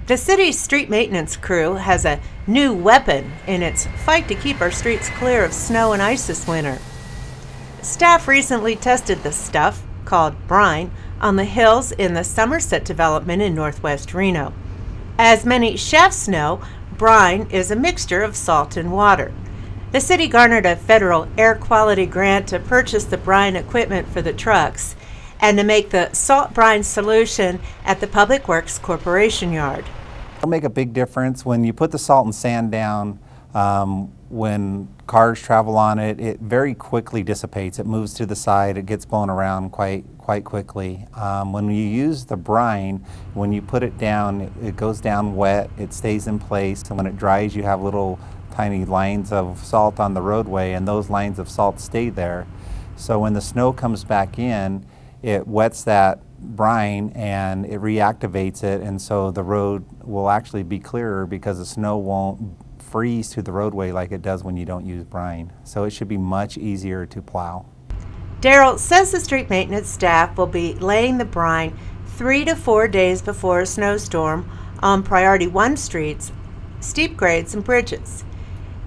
The city's street maintenance crew has a new weapon in its fight to keep our streets clear of snow and ice this winter. Staff recently tested the stuff, called brine, on the hills in the Somerset development in northwest Reno. As many chefs know, brine is a mixture of salt and water. The city garnered a federal air quality grant to purchase the brine equipment for the trucks and to make the salt brine solution at the Public Works Corporation yard. It'll make a big difference when you put the salt and sand down. When cars travel on it, it very quickly dissipates. It moves to the side. It gets blown around quite quickly. When you use the brine, when you put it down, it goes down wet. It stays in place, and when it dries, you have little tiny lines of salt on the roadway, and those lines of salt stay there. So when the snow comes back in, it wets that brine and it reactivates it, and so the road will actually be clearer because the snow won't freeze to the roadway like it does when you don't use brine. So it should be much easier to plow. Daryl says the street maintenance staff will be laying the brine 3 to 4 days before a snowstorm on Priority 1 streets, steep grades, and bridges.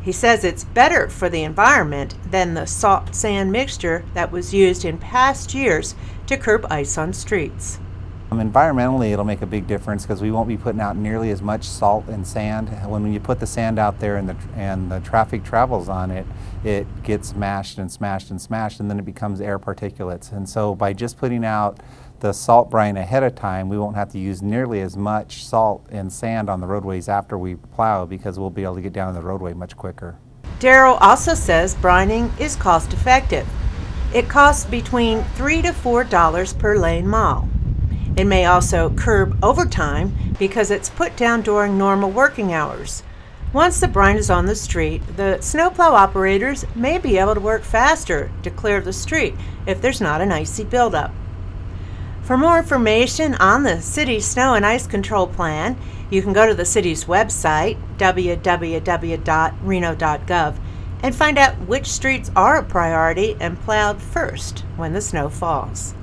He says it's better for the environment than the salt-sand mixture that was used in past years to curb ice on streets. Environmentally, it'll make a big difference because we won't be putting out nearly as much salt and sand. When you put the sand out there and the traffic travels on it, it gets smashed and smashed and smashed, and then it becomes air particulates. And so by just putting out the salt brine ahead of time, we won't have to use nearly as much salt and sand on the roadways after we plow, because we'll be able to get down the roadway much quicker. Daryl also says brining is cost effective. It costs between $3 to $4 per lane mile. It may also curb overtime because it's put down during normal working hours. Once the brine is on the street, the snowplow operators may be able to work faster to clear the street if there's not an icy buildup. For more information on the city's snow and ice control plan, you can go to the city's website, www.reno.gov, and find out which streets are a priority and plowed first when the snow falls.